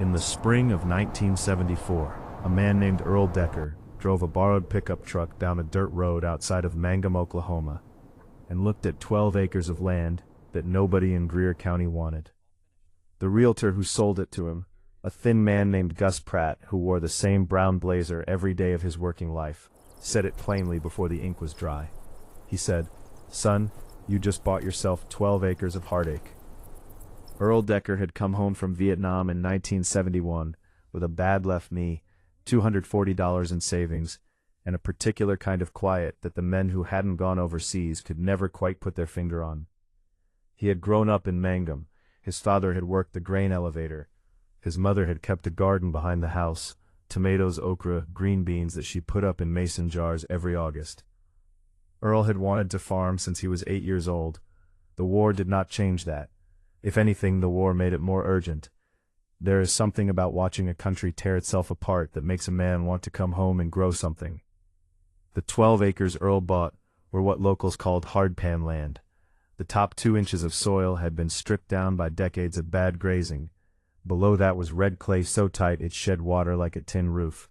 In the spring of 1974, a man named Earl Decker drove a borrowed pickup truck down a dirt road outside of Mangum, Oklahoma, and looked at 12 acres of land that nobody in Greer County wanted. The realtor who sold it to him, a thin man named Gus Pratt who wore the same brown blazer every day of his working life, said it plainly before the ink was dry. He said, "Son, you just bought yourself 12 acres of heartache." Earl Decker had come home from Vietnam in 1971 with a bad left knee, $240 in savings, and a particular kind of quiet that the men who hadn't gone overseas could never quite put their finger on. He had grown up in Mangum. His father had worked the grain elevator. His mother had kept a garden behind the house, tomatoes, okra, green beans that she put up in mason jars every August. Earl had wanted to farm since he was 8 years old. The war did not change that. If anything, the war made it more urgent. There is something about watching a country tear itself apart that makes a man want to come home and grow something. The 12 acres Earl bought were what locals called hardpan land. The top 2 inches of soil had been stripped down by decades of bad grazing. Below that was red clay so tight it shed water like a tin roof.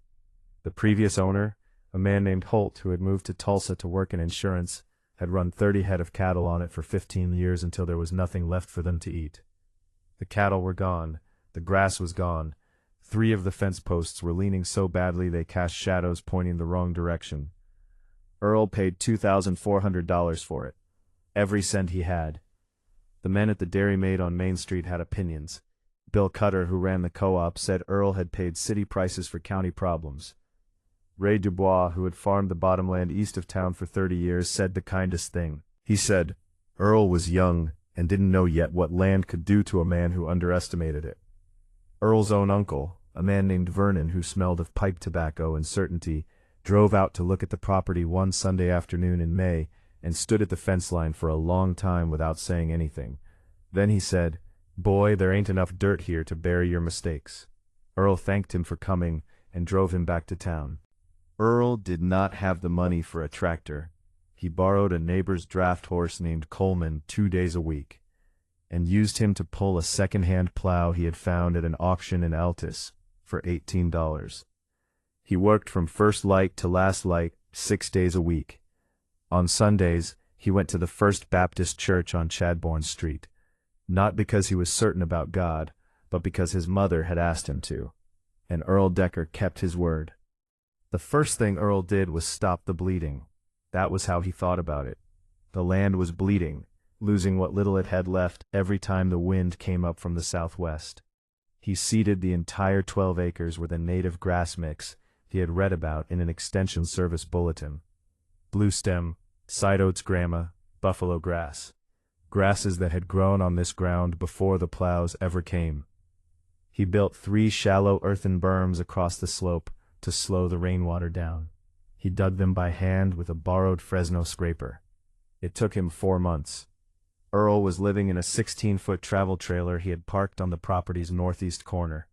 The previous owner, a man named Holt who had moved to Tulsa to work in insurance, had run 30 head of cattle on it for 15 years until there was nothing left for them to eat. The cattle were gone. The grass was gone. 3 of the fence posts were leaning so badly they cast shadows pointing the wrong direction. Earl paid $2,400 for it. Every cent he had. The men at the Dairy Maid on Main Street had opinions. Bill Cutter, who ran the co-op, said Earl had paid city prices for county problems. Ray Dubois, who had farmed the bottomland east of town for 30 years, said the kindest thing. He said, Earl was young and didn't know yet what land could do to a man who underestimated it. Earl's own uncle, a man named Vernon who smelled of pipe tobacco and certainty, drove out to look at the property one Sunday afternoon in May and stood at the fence line for a long time without saying anything. Then he said, "Boy, there ain't enough dirt here to bury your mistakes." Earl thanked him for coming and drove him back to town. Earl did not have the money for a tractor. He borrowed a neighbor's draft horse named Coleman 2 days a week, and used him to pull a second-hand plow he had found at an auction in Altus for $18. He worked from first light to last light 6 days a week. On Sundays, he went to the First Baptist Church on Chadbourne Street, not because he was certain about God, but because his mother had asked him to, and Earl Decker kept his word. The first thing Earl did was stop the bleeding. That was how he thought about it. The land was bleeding, losing what little it had left every time the wind came up from the southwest. He seeded the entire 12 acres with a native grass mix he had read about in an extension service bulletin. Blue stem, side oats grama, buffalo grass. Grasses that had grown on this ground before the plows ever came. He built 3 shallow earthen berms across the slope to slow the rainwater down. He dug them by hand with a borrowed Fresno scraper. It took him 4 months. Earl was living in a 16-foot travel trailer he had parked on the property's northeast corner.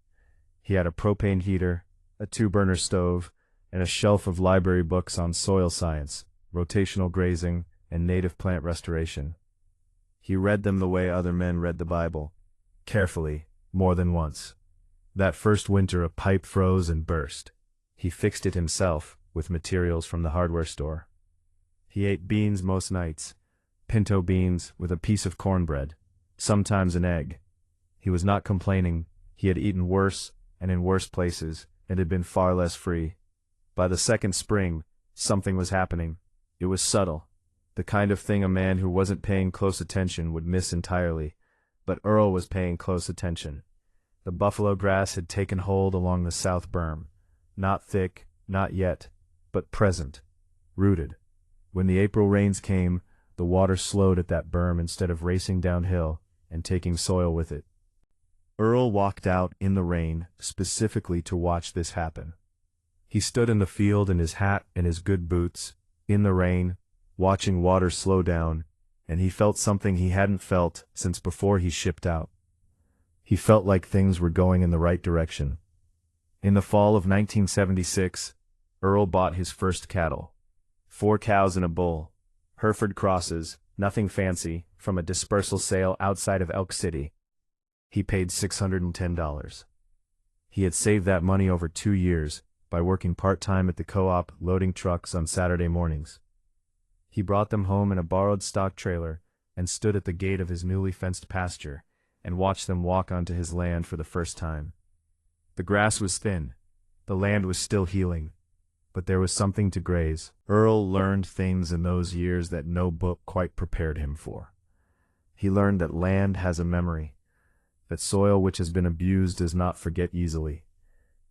He had a propane heater, a 2-burner stove, and a shelf of library books on soil science, rotational grazing, and native plant restoration. He read them the way other men read the Bible, carefully, more than once. That first winter a pipe froze and burst. He fixed it himself, with materials from the hardware store. He ate beans most nights, pinto beans with a piece of cornbread, sometimes an egg. He was not complaining. He had eaten worse and in worse places, and had been far less free. By the second spring, something was happening. It was subtle, the kind of thing a man who wasn't paying close attention would miss entirely, but Earl was paying close attention. The buffalo grass had taken hold along the south berm, not thick, not yet, but present, rooted. When the April rains came, the water slowed at that berm instead of racing downhill and taking soil with it. Earl walked out in the rain specifically to watch this happen. He stood in the field in his hat and his good boots, in the rain, watching water slow down, and he felt something he hadn't felt since before he shipped out. He felt like things were going in the right direction. In the fall of 1976, Earl bought his first cattle. 4 cows and a bull. Hereford crosses, nothing fancy, from a dispersal sale outside of Elk City. He paid $610. He had saved that money over 2 years by working part-time at the co-op loading trucks on Saturday mornings. He brought them home in a borrowed stock trailer and stood at the gate of his newly fenced pasture and watched them walk onto his land for the first time. The grass was thin. The land was still healing, but there was something to graze. Earl learned things in those years that no book quite prepared him for. He learned that land has a memory, that soil which has been abused does not forget easily,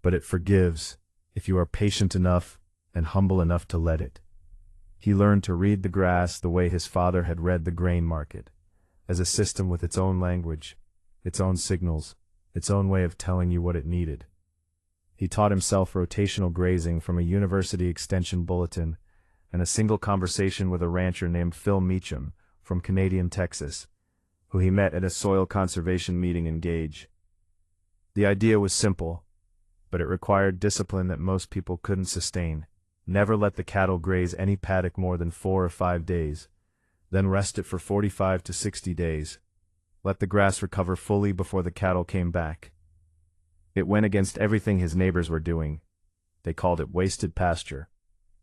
but it forgives if you are patient enough and humble enough to let it. He learned to read the grass the way his father had read the grain market, as a system with its own language, its own signals, its own way of telling you what it needed. He taught himself rotational grazing from a university extension bulletin and a single conversation with a rancher named Phil Meacham from Canadian Texas, who he met at a soil conservation meeting in Gage. The idea was simple, but it required discipline that most people couldn't sustain. Never let the cattle graze any paddock more than 4 or 5 days, then rest it for 45 to 60 days. Let the grass recover fully before the cattle came back. It went against everything his neighbors were doing. They called it wasted pasture.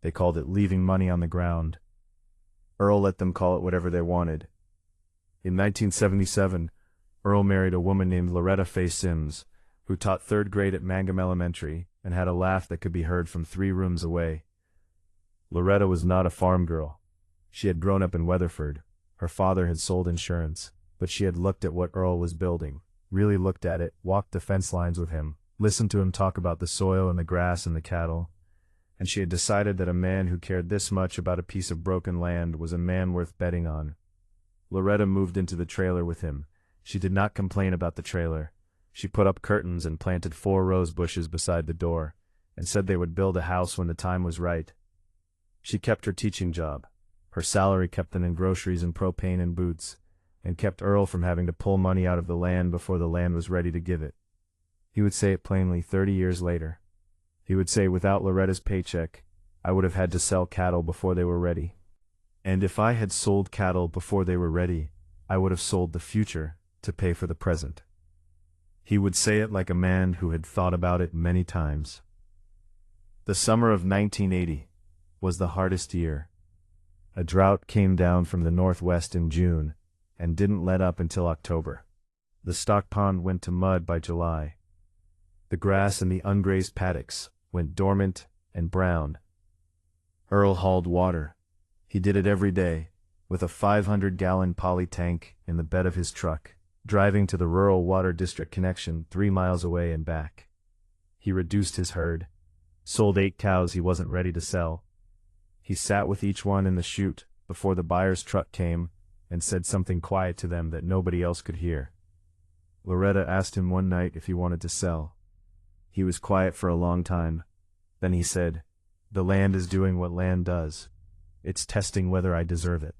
They called it leaving money on the ground. Earl let them call it whatever they wanted. In 1977, Earl married a woman named Loretta Faye Sims, who taught 3rd grade at Mangum Elementary and had a laugh that could be heard from 3 rooms away. Loretta was not a farm girl. She had grown up in Weatherford. Her father had sold insurance, but she had looked at what Earl was building, really looked at it, walked the fence lines with him, listened to him talk about the soil and the grass and the cattle, and she had decided that a man who cared this much about a piece of broken land was a man worth betting on. Loretta moved into the trailer with him. She did not complain about the trailer. She put up curtains and planted 4 rose bushes beside the door, and said they would build a house when the time was right. She kept her teaching job. Her salary kept them in groceries and propane and boots, and kept Earl from having to pull money out of the land before the land was ready to give it. He would say it plainly 30 years later. He would say, without Loretta's paycheck, I would have had to sell cattle before they were ready. And if I had sold cattle before they were ready, I would have sold the future to pay for the present. He would say it like a man who had thought about it many times. The summer of 1980 was the hardest year. A drought came down from the northwest in June and didn't let up until October. The stock pond went to mud by July. The grass in the ungrazed paddocks went dormant and brown. Earl hauled water. He did it every day, with a 500-gallon poly tank in the bed of his truck, driving to the rural water district connection 3 miles away and back. He reduced his herd, sold 8 cows he wasn't ready to sell. He sat with each one in the chute before the buyer's truck came and said something quiet to them that nobody else could hear. Loretta asked him one night if he wanted to sell. He was quiet for a long time. Then he said, "The land is doing what land does. It's testing whether I deserve it."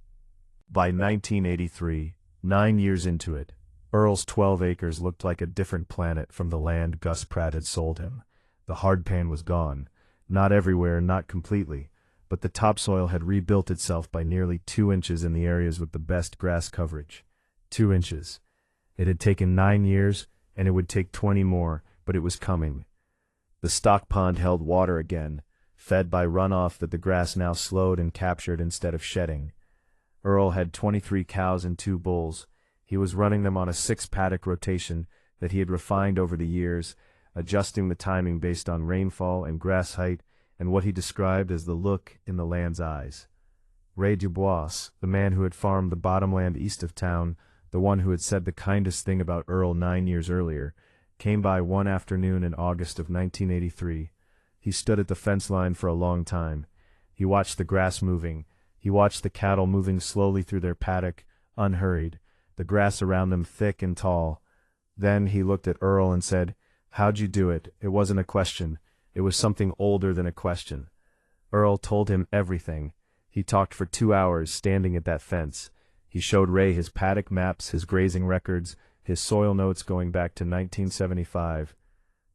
By 1983, 9 years into it, Earl's 12 acres looked like a different planet from the land Gus Pratt had sold him. The hardpan was gone. Not everywhere, not completely, but the topsoil had rebuilt itself by nearly 2 inches in the areas with the best grass coverage. 2 inches. It had taken 9 years, and it would take 20 more, but it was coming. The stock pond held water again, fed by runoff that the grass now slowed and captured instead of shedding. Earl had 23 cows and 2 bulls. He was running them on a 6-paddock rotation that he had refined over the years, adjusting the timing based on rainfall and grass height and what he described as the look in the land's eyes. Ray Dubois, the man who had farmed the bottomland east of town, the one who had said the kindest thing about Earl 9 years earlier, came by one afternoon in August of 1983. He stood at the fence line for a long time. He watched the grass moving. He watched the cattle moving slowly through their paddock, unhurried, the grass around them thick and tall. Then he looked at Earl and said, "How'd you do it?" It wasn't a question. It was something older than a question. Earl told him everything. He talked for 2 hours standing at that fence. He showed Ray his paddock maps, his grazing records, his soil notes going back to 1975.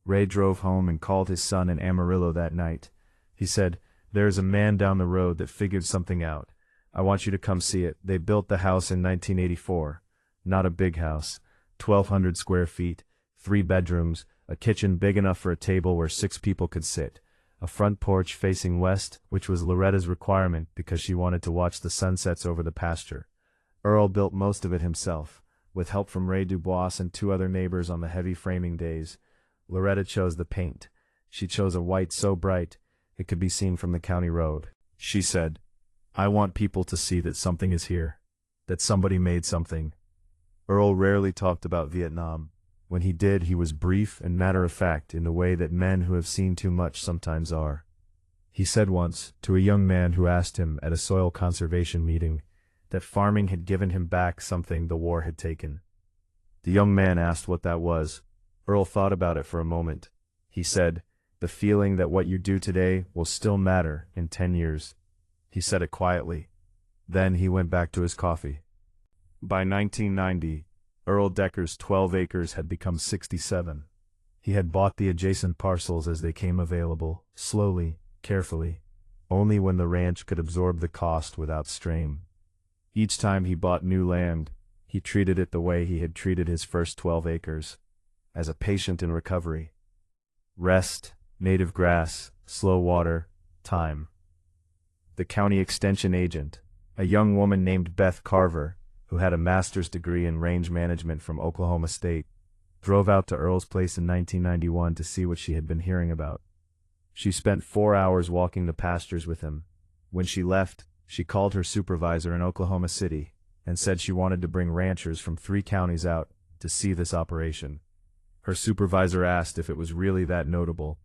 Ray drove home and called his son in Amarillo that night. He said, "There's a man down the road that figured something out. I want you to come see it. They built the house in 1984. Not a big house. 1,200 square feet, 3 bedrooms, a kitchen big enough for a table where 6 people could sit, a front porch facing west, which was Loretta's requirement because she wanted to watch the sunsets over the pasture. Earl built most of it himself, with help from Ray Dubois and 2 other neighbors on the heavy framing days. Loretta chose the paint. She chose a white so bright it could be seen from the county road. She said, "I want people to see that something is here, that somebody made something." Earl rarely talked about Vietnam. When he did, he was brief and matter-of-fact in the way that men who have seen too much sometimes are. He said once, to a young man who asked him at a soil conservation meeting, that farming had given him back something the war had taken. The young man asked what that was. Earl thought about it for a moment. He said, "The feeling that what you do today will still matter in 10 years. He said it quietly. Then he went back to his coffee. By 1990, Earl Decker's 12 acres had become 67. He had bought the adjacent parcels as they came available, slowly, carefully, only when the ranch could absorb the cost without strain. Each time he bought new land, he treated it the way he had treated his first 12 acres, as a patient in recovery. Rest, native grass, slow water, time. The county extension agent, a young woman named Beth Carver, who had a master's degree in range management from Oklahoma State, drove out to Earl's place in 1991 to see what she had been hearing about. She spent 4 hours walking the pastures with him. When she left, she called her supervisor in Oklahoma City and said she wanted to bring ranchers from 3 counties out to see this operation. Her supervisor asked if it was really that notable.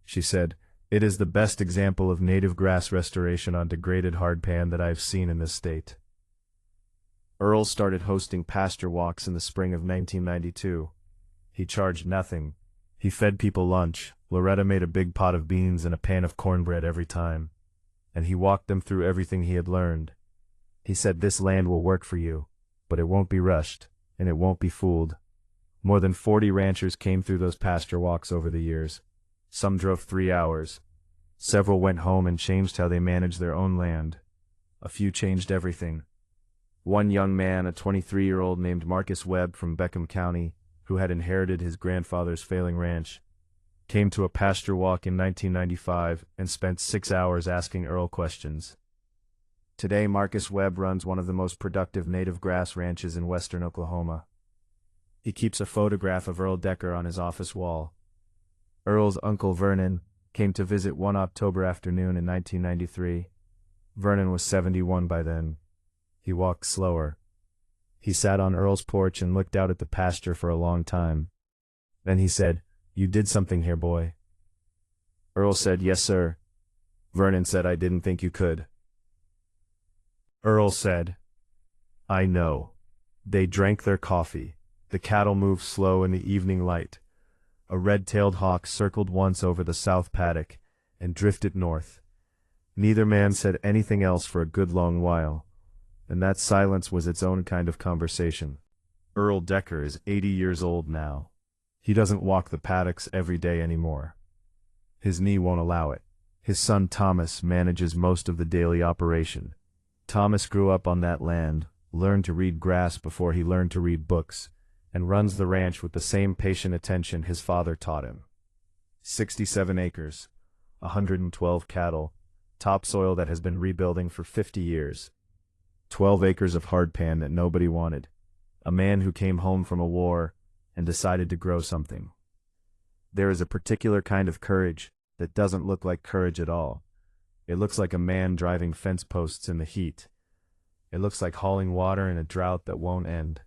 She said, "It is the best example of native grass restoration on degraded hardpan that I have seen in this state." Earl started hosting pasture walks in the spring of 1992. He charged nothing. He fed people lunch. Loretta made a big pot of beans and a pan of cornbread every time. And he walked them through everything he had learned. He said, "This land will work for you, but it won't be rushed, and it won't be fooled." More than 40 ranchers came through those pasture walks over the years. Some drove 3 hours. Several went home and changed how they managed their own land. A few changed everything. One young man, a 23-year-old named Marcus Webb from Beckham County, who had inherited his grandfather's failing ranch, came to a pasture walk in 1995 and spent 6 hours asking Earl questions. Today, Marcus Webb runs one of the most productive native grass ranches in western Oklahoma. He keeps a photograph of Earl Decker on his office wall. Earl's uncle Vernon came to visit one October afternoon in 1993. Vernon was 71 by then. He walked slower. He sat on Earl's porch and looked out at the pasture for a long time. Then he said, "You did something here, boy." Earl said, "Yes, sir." Vernon said, "I didn't think you could." Earl said, "I know." They drank their coffee. The cattle moved slow in the evening light. A red-tailed hawk circled once over the south paddock and drifted north. Neither man said anything else for a good long while, and that silence was its own kind of conversation. Earl Decker is 80 years old now. He doesn't walk the paddocks every day anymore. His knee won't allow it. His son Thomas manages most of the daily operation. Thomas grew up on that land, learned to read grass before he learned to read books, and runs the ranch with the same patient attention his father taught him. 67 acres, 112 cattle, topsoil that has been rebuilding for 50 years. 12 acres of hardpan that nobody wanted. A man who came home from a war and decided to grow something. There is a particular kind of courage that doesn't look like courage at all. It looks like a man driving fence posts in the heat. It looks like hauling water in a drought that won't end.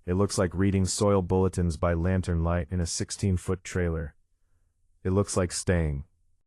It looks like reading soil bulletins by lantern light in a 16-foot trailer. It looks like staying,